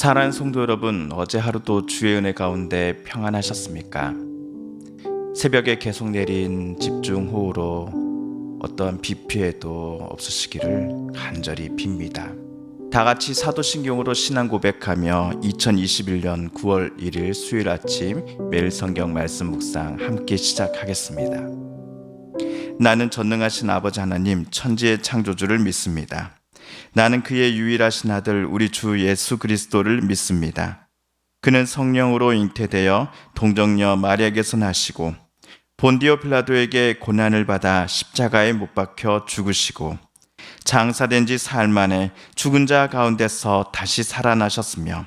사랑하는 성도 여러분, 어제 하루도 주의 은혜 가운데 평안하셨습니까? 새벽에 계속 내린 집중호우로 어떠한 비 피해도 없으시기를 간절히 빕니다. 다 같이 사도신경으로 신앙 고백하며 2021년 9월 1일 수요일 아침 매일 성경 말씀 묵상 함께 시작하겠습니다. 나는 전능하신 아버지 하나님 천지의 창조주를 믿습니다. 나는 그의 유일하신 아들 우리 주 예수 그리스도를 믿습니다. 그는 성령으로 잉태되어 동정녀 마리아에게서 나시고 본디오 빌라도에게 고난을 받아 십자가에 못 박혀 죽으시고 장사된 지 사흘 만에 죽은 자 가운데서 다시 살아나셨으며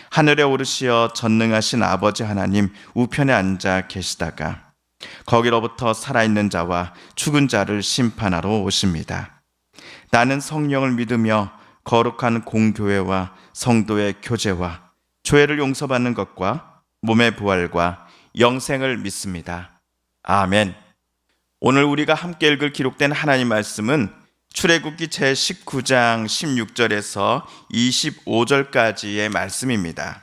하늘에 오르시어 전능하신 아버지 하나님 우편에 앉아 계시다가 거기로부터 살아있는 자와 죽은 자를 심판하러 오십니다. 나는 성령을 믿으며 거룩한 공교회와 성도의 교제와 죄를 용서받는 것과 몸의 부활과 영생을 믿습니다. 아멘. 오늘 우리가 함께 읽을 기록된 하나님 말씀은 출애굽기 제19장 16절에서 25절까지의 말씀입니다.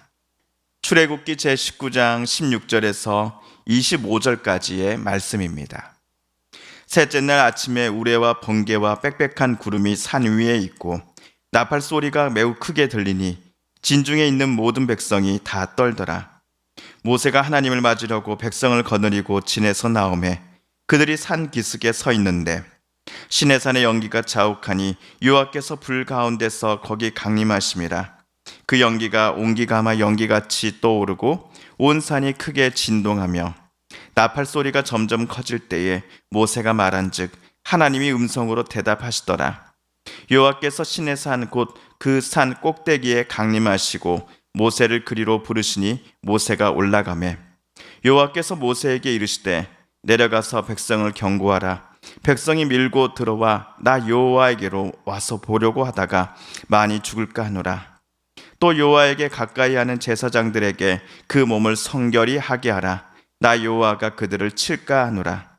출애굽기 제19장 16절에서 25절까지의 말씀입니다. 셋째 날 아침에 우레와 번개와 빽빽한 구름이 산 위에 있고 나팔 소리가 매우 크게 들리니 진중에 있는 모든 백성이 다 떨더라. 모세가 하나님을 맞으려고 백성을 거느리고 진에서 나오매 그들이 산 기슭에 서 있는데 시내산의 연기가 자욱하니 여호와께서 불 가운데서 거기 강림하심이라. 그 연기가 옹기가마 연기같이 떠오르고 온 산이 크게 진동하며 나팔 소리가 점점 커질 때에 모세가 말한즉 하나님이 음성으로 대답하시더라. 여호와께서 시내산 곧 그 산 꼭대기에 강림하시고 모세를 그리로 부르시니 모세가 올라가매 여호와께서 모세에게 이르시되 내려가서 백성을 경고하라. 백성이 밀고 들어와 나 여호와에게로 와서 보려고 하다가 많이 죽을까 하노라. 또 여호와에게 가까이 하는 제사장들에게 그 몸을 성결히 하게 하라. 나 여호와가 그들을 칠까 하노라.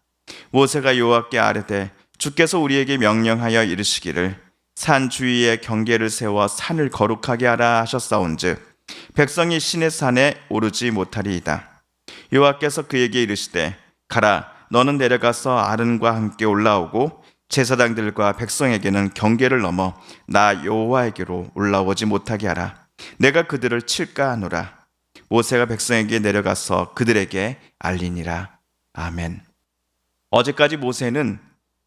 모세가 여호와께 아뢰되 주께서 우리에게 명령하여 이르시기를 산 주위에 경계를 세워 산을 거룩하게 하라 하셨사온즉 백성이 시내 산에 오르지 못하리이다. 여호와께서 그에게 이르시되 가라. 너는 내려가서 아론과 함께 올라오고 제사장들과 백성에게는 경계를 넘어 나 여호와에게로 올라오지 못하게 하라. 내가 그들을 칠까 하노라. 모세가 백성에게 내려가서 그들에게 알리니라. 아멘. 어제까지 모세는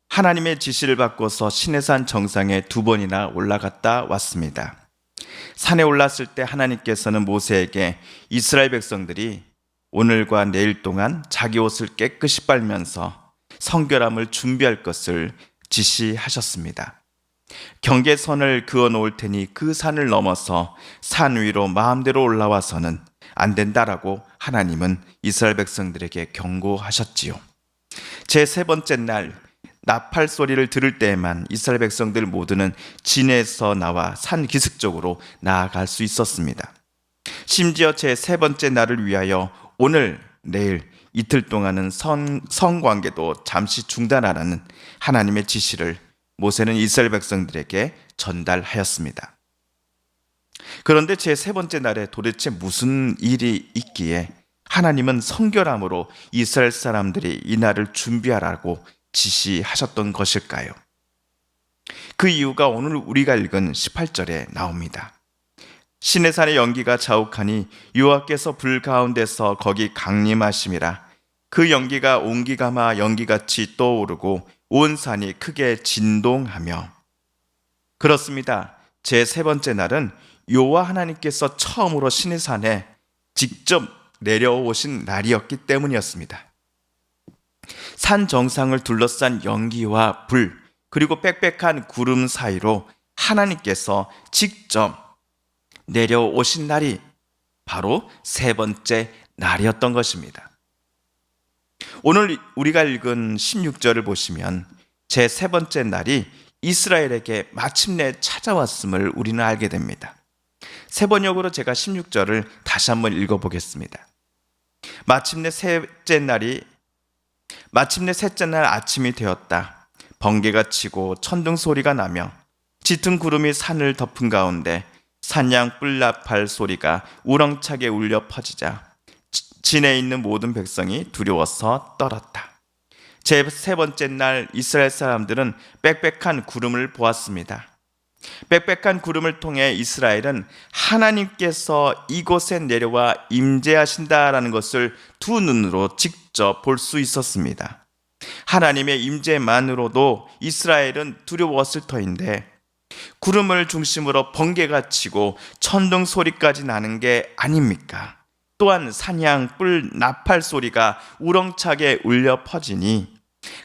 하나님의 지시를 받고서 시내산 정상에 2번이나 올라갔다 왔습니다. 산에 올랐을 때 하나님께서는 모세에게 이스라엘 백성들이 오늘과 내일 동안 자기 옷을 깨끗이 빨면서 성결함을 준비할 것을 지시하셨습니다. 경계선을 그어 놓을 테니 그 산을 넘어서 산 위로 마음대로 올라와서는 안 된다라고 하나님은 이스라엘 백성들에게 경고하셨지요. 제 세 번째 날 나팔 소리를 들을 때에만 이스라엘 백성들 모두는 진에서 나와 산 기슭 쪽으로 나아갈 수 있었습니다. 심지어 제 세 번째 날을 위하여 오늘, 내일, 이틀 동안은 성관계도 잠시 중단하라는 하나님의 지시를 모세는 이스라엘 백성들에게 전달하였습니다. 그런데 제 세 번째 날에 도대체 무슨 일이 있기에 하나님은 성결함으로 이스라엘 사람들이 이 날을 준비하라고 지시하셨던 것일까요? 그 이유가 오늘 우리가 읽은 18절에 나옵니다. 시내산의 연기가 자욱하니 여호와께서 불 가운데서 거기 강림하심이라. 그 연기가 옹기가마 연기같이 떠오르고 온 산이 크게 진동하며. 그렇습니다. 제 세 번째 날은 여호와 하나님께서 처음으로 시내산에 직접 내려오신 날이었기 때문이었습니다. 산 정상을 둘러싼 연기와 불 그리고 빽빽한 구름 사이로 하나님께서 직접 내려오신 날이 바로 세 번째 날이었던 것입니다. 오늘 우리가 읽은 16절을 보시면 제 세 번째 날이 이스라엘에게 마침내 찾아왔음을 우리는 알게 됩니다. 세 번역으로 제가 16절을 다시 한번 읽어보겠습니다. 마침내 셋째 날 아침이 되었다. 번개가 치고 천둥 소리가 나며 짙은 구름이 산을 덮은 가운데 산양 뿔나팔 소리가 우렁차게 울려 퍼지자 진에 있는 모든 백성이 두려워서 떨었다. 제 세 번째 날 이스라엘 사람들은 빽빽한 구름을 보았습니다. 빽빽한 구름을 통해 이스라엘은 하나님께서 이곳에 내려와 임재하신다라는 것을 두 눈으로 직접 볼 수 있었습니다. 하나님의 임재만으로도 이스라엘은 두려웠을 터인데 구름을 중심으로 번개가 치고 천둥 소리까지 나는 게 아닙니까? 또한 산양 뿔 나팔 소리가 우렁차게 울려 퍼지니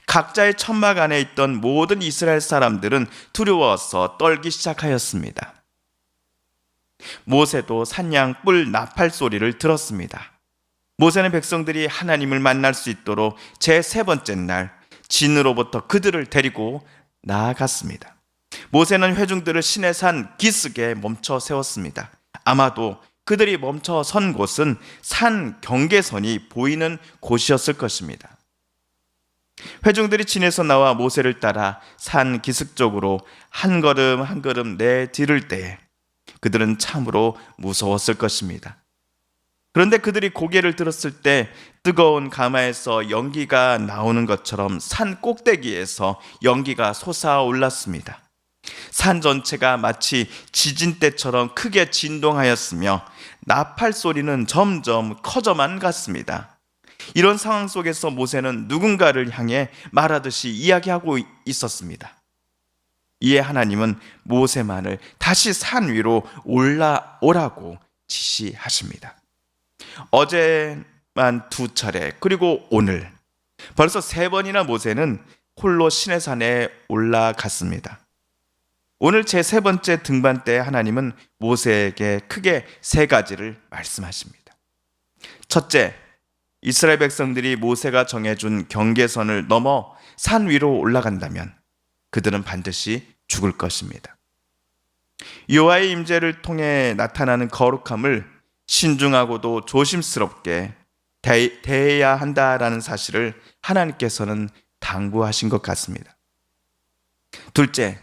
각자의 천막 안에 있던 모든 이스라엘 사람들은 두려워서 떨기 시작하였습니다. 모세도 산양 뿔 나팔 소리를 들었습니다. 모세는 백성들이 하나님을 만날 수 있도록 제 세 번째 날 진으로부터 그들을 데리고 나아갔습니다. 모세는 회중들을 시내산 기슭에 멈춰 세웠습니다. 아마도 그들이 멈춰 선 곳은 산 경계선이 보이는 곳이었을 것입니다. 회중들이 진에서 나와 모세를 따라 산 기슭 쪽으로 한 걸음 한 걸음 내디딜 때에 그들은 참으로 무서웠을 것입니다. 그런데 그들이 고개를 들었을 때 뜨거운 가마에서 연기가 나오는 것처럼 산 꼭대기에서 연기가 솟아올랐습니다. 산 전체가 마치 지진 때처럼 크게 진동하였으며 나팔 소리는 점점 커져만 갔습니다. 이런 상황 속에서 모세는 누군가를 향해 말하듯이 이야기하고 있었습니다. 이에 하나님은 모세만을 다시 산 위로 올라오라고 지시하십니다. 어제만 두 차례, 그리고 오늘 벌써 세 번이나 모세는 홀로 시내산에 올라갔습니다. 오늘 제 세 번째 등반 때 하나님은 모세에게 크게 세 가지를 말씀하십니다. 첫째, 이스라엘 백성들이 모세가 정해준 경계선을 넘어 산 위로 올라간다면 그들은 반드시 죽을 것입니다. 여호와의 임재를 통해 나타나는 거룩함을 신중하고도 조심스럽게 대해야 한다라는 사실을 하나님께서는 당부하신 것 같습니다. 둘째,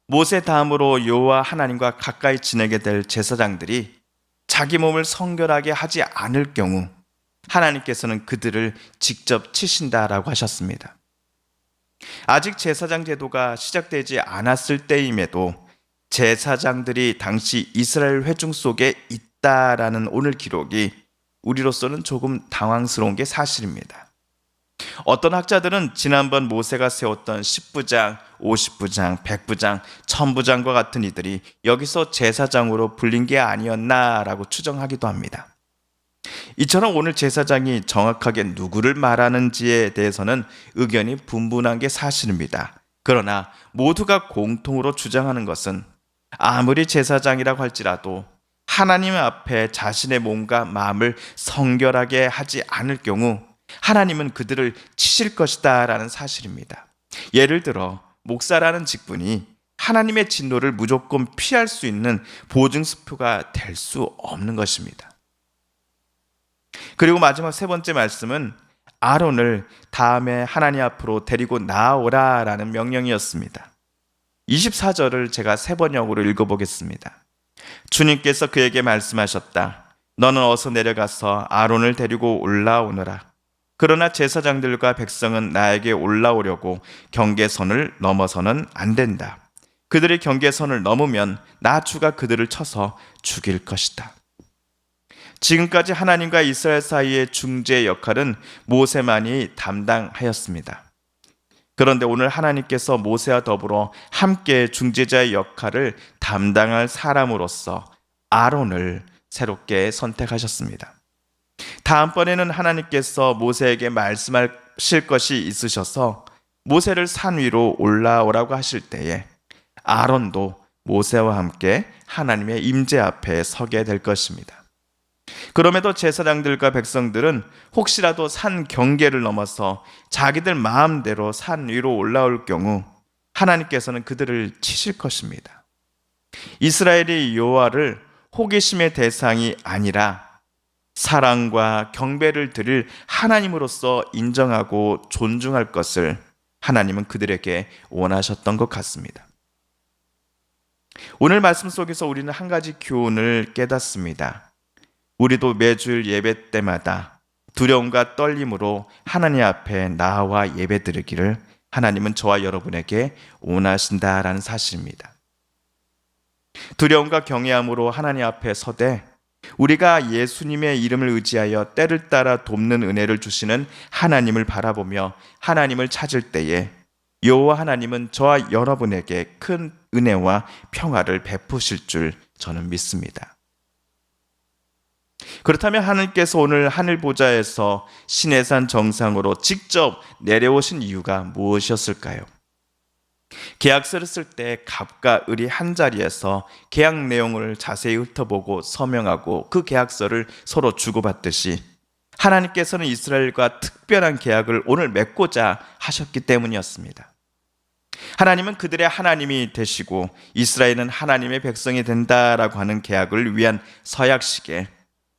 모세 다음으로 여호와 하나님과 가까이 지내게 될 제사장들이 자기 몸을 성결하게 하지 않을 경우 하나님께서는 그들을 직접 치신다라고 하셨습니다. 아직 제사장 제도가 시작되지 않았을 때임에도 제사장들이 당시 이스라엘 회중 속에 있다라는 오늘 기록이 우리로서는 조금 당황스러운 게 사실입니다. 어떤 학자들은 지난번 모세가 세웠던 10부장, 50부장, 100부장, 1000부장과 같은 이들이 여기서 제사장으로 불린 게 아니었나라고 추정하기도 합니다. 이처럼 오늘 제사장이 정확하게 누구를 말하는지에 대해서는 의견이 분분한 게 사실입니다. 그러나 모두가 공통으로 주장하는 것은 아무리 제사장이라고 할지라도 하나님 앞에 자신의 몸과 마음을 성결하게 하지 않을 경우 하나님은 그들을 치실 것이다 라는 사실입니다. 예를 들어 목사라는 직분이 하나님의 진노를 무조건 피할 수 있는 보증수표가 될 수 없는 것입니다. 그리고 마지막 세 번째 말씀은 아론을 다음에 하나님 앞으로 데리고 나아오라 라는 명령이었습니다. 24절을 제가 세 번역으로 읽어보겠습니다. 주님께서 그에게 말씀하셨다. 너는 어서 내려가서 아론을 데리고 올라오너라. 그러나 제사장들과 백성은 나에게 올라오려고 경계선을 넘어서는 안 된다. 그들이 경계선을 넘으면 나 주가 그들을 쳐서 죽일 것이다. 지금까지 하나님과 이스라엘 사이의 중재 역할은 모세만이 담당하였습니다. 그런데 오늘 하나님께서 모세와 더불어 함께 중재자의 역할을 담당할 사람으로서 아론을 새롭게 선택하셨습니다. 다음번에는 하나님께서 모세에게 말씀하실 것이 있으셔서 모세를 산 위로 올라오라고 하실 때에 아론도 모세와 함께 하나님의 임재 앞에 서게 될 것입니다. 그럼에도 제사장들과 백성들은 혹시라도 산 경계를 넘어서 자기들 마음대로 산 위로 올라올 경우 하나님께서는 그들을 치실 것입니다. 이스라엘이 여호와를 호기심의 대상이 아니라 사랑과 경배를 드릴 하나님으로서 인정하고 존중할 것을 하나님은 그들에게 원하셨던 것 같습니다. 오늘 말씀 속에서 우리는 한 가지 교훈을 깨닫습니다. 우리도 매주일 예배 때마다 두려움과 떨림으로 하나님 앞에 나와 예배 드리기를 하나님은 저와 여러분에게 원하신다라는 사실입니다. 두려움과 경외함으로 하나님 앞에 서되 우리가 예수님의 이름을 의지하여 때를 따라 돕는 은혜를 주시는 하나님을 바라보며 하나님을 찾을 때에 여호와 하나님은 저와 여러분에게 큰 은혜와 평화를 베푸실 줄 저는 믿습니다. 그렇다면 하나님께서 오늘 하늘 보좌에서 시내산 정상으로 직접 내려오신 이유가 무엇이었을까요? 계약서를 쓸 때 갑과 을이 한 자리에서 계약 내용을 자세히 훑어보고 서명하고 그 계약서를 서로 주고받듯이 하나님께서는 이스라엘과 특별한 계약을 오늘 맺고자 하셨기 때문이었습니다. 하나님은 그들의 하나님이 되시고 이스라엘은 하나님의 백성이 된다라고 하는 계약을 위한 서약식에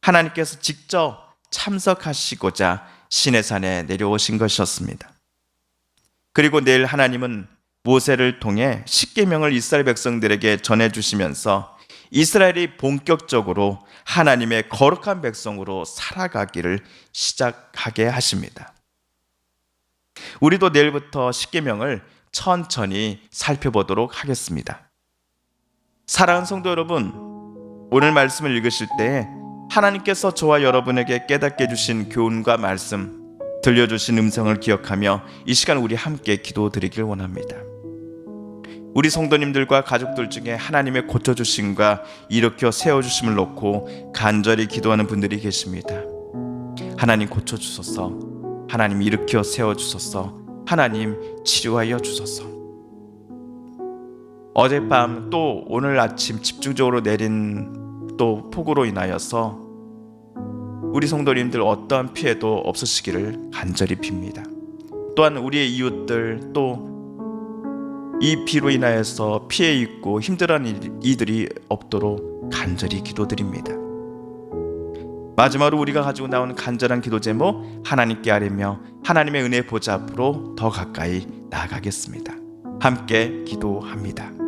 하나님께서 직접 참석하시고자 시내산에 내려오신 것이었습니다. 그리고 내일 하나님은 모세를 통해 십계명을 이스라엘 백성들에게 전해주시면서 이스라엘이 본격적으로 하나님의 거룩한 백성으로 살아가기를 시작하게 하십니다. 우리도 내일부터 십계명을 천천히 살펴보도록 하겠습니다. 사랑하는 성도 여러분, 오늘 말씀을 읽으실 때 하나님께서 저와 여러분에게 깨닫게 해주신 교훈과 말씀, 들려주신 음성을 기억하며 이 시간 우리 함께 기도드리길 원합니다. 우리 성도님들과 가족들 중에 하나님의 고쳐주심과 일으켜 세워주심을 놓고 간절히 기도하는 분들이 계십니다. 하나님 고쳐주소서, 하나님 일으켜 세워주소서, 하나님 치료하여 주소서. 어젯밤 또 오늘 아침 집중적으로 내린 또 폭우로 인하여서 우리 성도님들 어떠한 피해도 없으시기를 간절히 빕니다. 또한 우리의 이웃들 또 이 비로 인하여서 피해 입고 힘들어하는 이들이 없도록 간절히 기도드립니다. 마지막으로 우리가 가지고 나오는 간절한 기도 제목 하나님께 아뢰며 하나님의 은혜 보좌 앞으로 더 가까이 나아가겠습니다. 함께 기도합니다.